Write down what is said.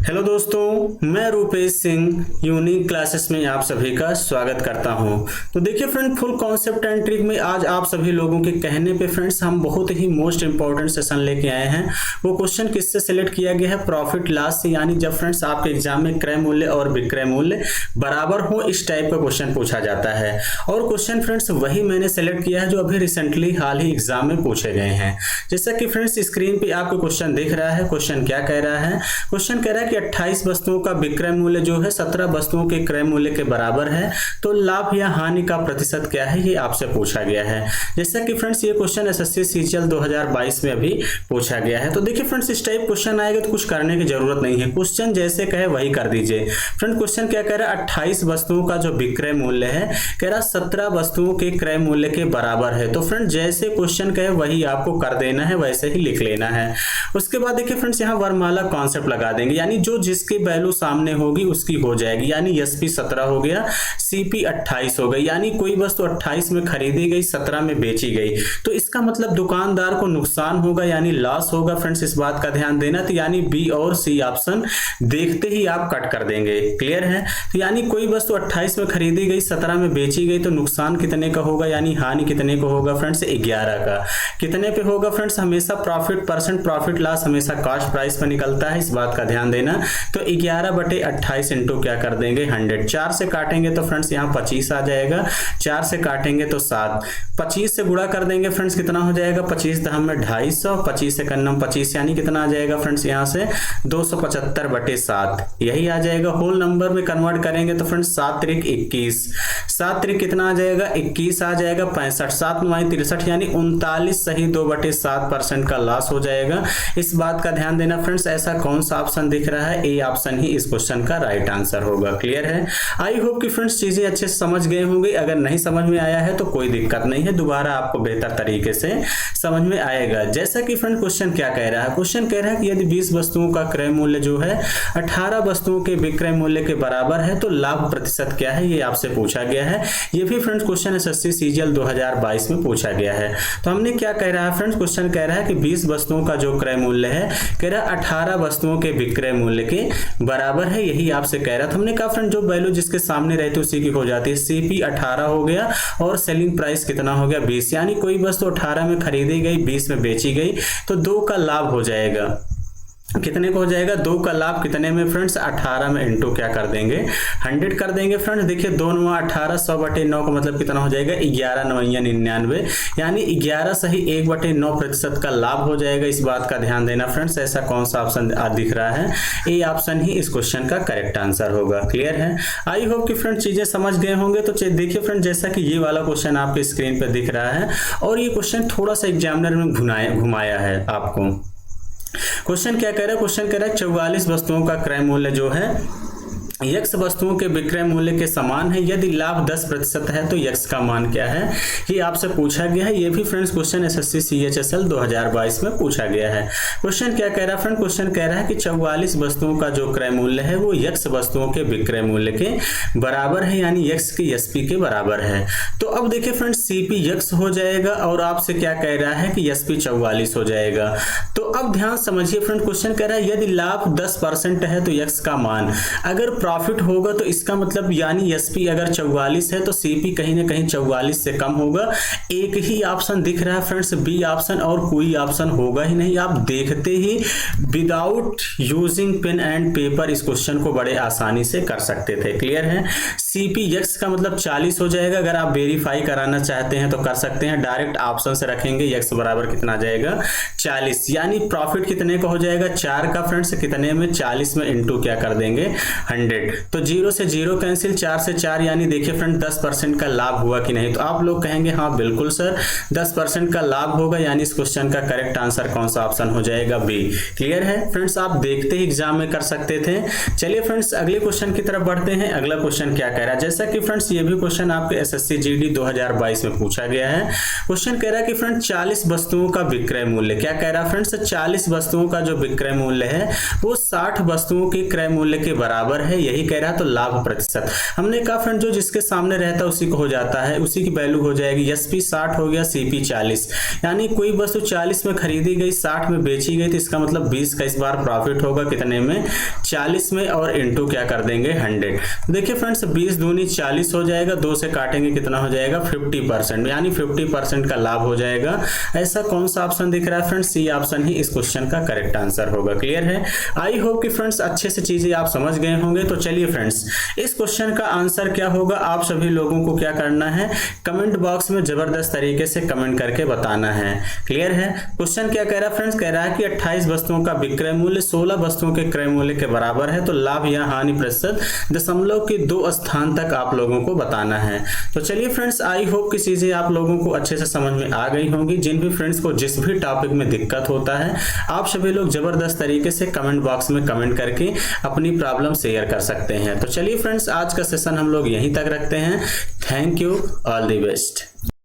Hello दोस्तों, मैं Rupesh Singh unique classes में आप सभी का स्वागत करता हूं। तो देखिए friend, full concept and trick में आज आप सभी लोगों के कहने पे फ्रेंड्स हम बहुत ही मोस्ट इंपॉर्टेंट सेशन लेके आए हैं। वो क्वेश्चन किससे सिलेक्ट किया गया है? प्रॉफिट लॉस से, यानी जब फ्रेंड्स आपके एग्जाम में क्रय मूल्य और विक्रय मूल्य बराबर हो, इस टाइप का क्वेश्चन पूछा जाता है। और क्वेश्चन फ्रेंड्स वही मैंने सेलेक्ट किया है जो अभी रिसेंटली हाल ही एग्जाम में पूछे गए हैं। जैसा कि फ्रेंड्स स्क्रीन पे आपको क्वेश्चन दिख रहा है। क्वेश्चन क्या कह रहा है? क्वेश्चन कह रहा है कि 28 वस्तुओं का विक्रय मूल्य जो है 17 वस्तुओं के क्रय मूल्य के बराबर है, तो लाभ या हानि का प्रतिशत क्या है, ये आपसे पूछा गया है। जैसा कि फ्रेंड्स ये क्वेश्चन एसएससी सीजीएल 2022 में अभी पूछा गया है। तो देखिए फ्रेंड्स, इस टाइप क्वेश्चन आएगा तो कुछ करने की जरूरत नहीं है, क्वेश्चन जैसे कहे वही कर दीजिए। फ्रेंड क्वेश्चन क्या कह रहा है? 28 वस्तुओं का जो विक्रय मूल्य है, कह रहा 17 वस्तुओं के क्रय मूल्य के बराबर है। तो फ्रेंड जैसे क्वेश्चन कहे वही आपको कर देना है, वैसे ही लिख लेना है। उसके बाद देखिए फ्रेंड्स, यहाँ वरमाला कॉन्सेप्ट लगा देंगे, यानी जो जिसकी वैल्यू सामने होगी उसकी हो जाएगी। यानी एसपी 17 हो गया, सीपी 28 हो गई। यानी कोई वस्तु 28 में खरीदी गई, 17 में बेची गई, तो इसका मतलब दुकानदार को नुकसान होगा, यानी लॉस होगा। फ्रेंड्स इस बात का ध्यान देना। तो यानी बी और सी ऑप्शन देखते ही आप कट कर देंगे। क्लियर है? तो यानी कोई वस्तु 28 में खरीदी गई, 17 में बेची गई, तो नुकसान कितने का होगा, यानी हानि कितने का होगा फ्रेंड्स? 11 का। कितने पे होगा फ्रेंड्स? हमेशा प्रॉफिट लॉस हमेशा कॉस्ट प्राइस पर निकलता है, इस बात का ध्यान देना। तो 11/28 इंटू क्या कर देंगे? 100। 4 से काटेंगे तो फ्रेंड्स यहाँ 25 आ जाएगा। 4 से काटेंगे तो 7। 25 से गुणा कर देंगे फ्रेंड्स, कितना हो जाएगा? 25 दहम में 250। 25 से कन्नम 25, यानी कितना आ जाएगा फ्रेंड्स? यहाँ से 275/7 यही आ जाएगा। होल नंबर में कन्वर्ट करेंगे तो फ्रेंड्स 7 त्रिक 21। 7 त्रिक कितना आ जाएगा? 21 आ जाएगा। 65 7 9 63, यानी 39 सही 2/7% का लॉस हो जाएगा। इस बात का ध्यान देना फ्रेंड्स। ऐसा कौन सा ऑप्शन दिख रहा है? ए ऑप्शन ही इस क्वेश्चन का राइट आंसर होगा। क्लियर है? आई होप कि फ्रेंड्स चीजें अच्छे से समझ गए होंगे। अगर नहीं समझ में आया है तो कोई दिक्कत नहीं है, दोबारा आपको बेहतर तरीके से समझ में आएगा। जैसा कि फ्रेंड क्वेश्चन क्या कह रहा है? क्वेश्चन कह रहा है कि यदि 20 वस्तुओं का क्रय मूल्य जो है 18 वस्तुओं के विक्रय मूल्य के बराबर है, तो लाभ प्रतिशत क्या है, ये आपसे पूछा गया है। ये भी फ्रेंड्स क्वेश्चन एसएससी सीजीएल 2022 में पूछा गया है। तो हमने क्या कह रहा है फ्रेंड्स? क्वेश्चन कह रहा है कि 20 वस्तुओं का जो क्रय मूल्य है, कह रहा 18 वस्तुओं के विक्रय मूल्य के बराबर है, यही आपसे कह रहा था। हमने कहा फ्रेंड जो वैल्यू जिसके सामने रहती है उसी की हो जाती है। सीपी 18 हो गया और सेलिंग प्राइस कितना हो गया? 20। यानी कोई वस्तु 18 में खरीदी गई, 20 में बेची गई, तो 2 का लाभ हो जाएगा। कितने को हो जाएगा? 2 का लाभ कितने में फ्रेंड्स? 18 में इंटू क्या कर देंगे? 100 कर देंगे फ्रेंड्स। देखिए 2 9 18, 100/9 का मतलब कितना हो जाएगा? 11 9 99, यानी 11 सही 1/9% का लाभ हो जाएगा। इस बात का ध्यान देना फ्रेंड्स। ऐसा कौन सा ऑप्शन दिख रहा है? ए ऑप्शन ही इस क्वेश्चन का करेक्ट आंसर होगा। क्लियर है? आई होप कि फ्रेंड्स चीजें समझ गए होंगे। तो देखिए फ्रेंड, जैसा कि ये वाला क्वेश्चन आपके स्क्रीन पर दिख रहा है, और ये क्वेश्चन थोड़ा सा एग्जामिनर में घुमाया है आपको। क्वेश्चन क्या कह रहा है? क्वेश्चन कह रहा है 44 वस्तुओं का क्रय मूल्य जो है यक्स वस्तुओं के विक्रय मूल्य के समान है। यदि लाभ 10% है तो यक्स का मान क्या है, ये आपसे पूछा गया है। ये भी फ्रेंड्स क्वेश्चन एसएससी सीएचएसएल 2022 में पूछा गया है। क्वेश्चन क्या कह रहा है फ्रेंड? क्वेश्चन कह रहा है कि 44 वस्तुओं का जो क्रय मूल्य है वो यक्स वस्तुओं के विक्रय मूल्य के बराबर है, यानी यक्स के एसपी के बराबर है। तो अब देखिए फ्रेंड्स, सीपी यक्स हो जाएगा और आपसे क्या कह रहा है कि एसपी 44 हो जाएगा। तो अब ध्यान समझिए फ्रेंड, क्वेश्चन कह रहा है यदि लाभ 10% है तो यक्स का मान, अगर प्रॉफिट होगा तो इसका मतलब यानी एसपी अगर 44 है तो सीपी कहीं ना कहीं 44 से कम होगा। एक ही ऑप्शन दिख रहा है फ्रेंड्स, बी ऑप्शन, और कोई ऑप्शन होगा ही नहीं। आप देखते ही without using pen and paper इस क्वेश्चन को बड़े आसानी से कर सकते थे। क्लियर है? सीपी यक्स का मतलब 40 हो जाएगा। अगर आप वेरीफाई कराना चाहते हैं तो कर सकते हैं, डायरेक्ट ऑप्शन से रखेंगे। यक्स बराबर कितना आ जाएगा? 40। यानी प्रॉफिट कितने का हो जाएगा? 4 का फ्रेंड्स। कितने में? 40 में इंटू क्या कर देंगे? 100। तो 0 से 0 कैंसिल, 4 से 4, यानी देखिए फ्रेंड 10% का लाभ हुआ कि नहीं? तो आप लोग कहेंगे हाँ बिल्कुल सर 10% का लाभ होगा, यानी इस क्वेश्चन का करेक्ट आंसर कौन सा ऑप्शन हो जाएगा? बी। क्लियर है फ्रेंड्स? आप देखते ही एग्जाम में कर सकते थे। चलिए फ्रेंड्स अगले क्वेश्चन की तरफ बढ़ते हैं। अगला क्वेश्चन क्या कह रहा है? जैसा कि फ्रेंड्स ये भी क्वेश्चन आपके एसएससी जीडी 2022 में पूछा गया है। क्वेश्चन कह रहा है कि फ्रेंड 40 वस्तुओं का विक्रय मूल्य, क्या कह रहा है फ्रेंड्स? 40 वस्तुओं का जो विक्रय मूल्य है वो 60 वस्तुओं के क्रय मूल्य के बराबर है, यही कह रहा है, तो लाभ प्रतिशत हमने कहा फ्रेंड जो जिसके सामने रहता है उसी को हो जाता है, उसी की वैल्यू हो जाएगी। एसपी 60 हो गया, सीपी 40, यानी कोई वस्तु 40 में खरीदी गई 60 में बेची गई, तो इसका मतलब 20 का इस बार प्रॉफिट होगा कितने में, 40 में, और इनटू क्या कर देंगे 100। देखिए फ्रेंड्स 20 दूनी 40 हो जाएगा, 2 से काटेंगे कितना हो जाएगा 50%, यानी 50% का लाभ हो जाएगा। ऐसा कौन सा ऑप्शन दिख रहा है फ्रेंड्स, सी ऑप्शन ही इस क्वेश्चन का करेक्ट आंसर होगा। क्लियर है? आई होप कि फ्रेंड्स अच्छे से चीजें आप समझ गए होंगे। तो चलिए फ्रेंड्स इस क्वेश्चन का आंसर क्या होगा, आप सभी लोगों को क्या करना है, कमेंट बॉक्स में जबरदस्त तरीके से कमेंट करके बताना है। क्लियर है? क्वेश्चन क्या कह रहा है फ्रेंड्स, कह रहा है कि 28 वस्तुओं का विक्रय मूल्य 16 वस्तुओं के क्रय मूल्य के बराबर है, तो लाभ या हानि प्रतिशत दशमलव के 2 स्थान तक आप लोगों को बताना है। तो चलिए फ्रेंड्स आई होप कि चीजें आप लोगों को अच्छे से समझ में आ गई होंगी। जिन भी फ्रेंड्स को जिस भी टॉपिक में दिक्कत होता है, आप सभी लोग जबरदस्त तरीके से कमेंट बॉक्स में कमेंट करके अपनी प्रॉब्लम शेयर कर सकते हैं। तो चलिए फ्रेंड्स आज का सेशन हम लोग यहीं तक रखते हैं। Thank you, all the best.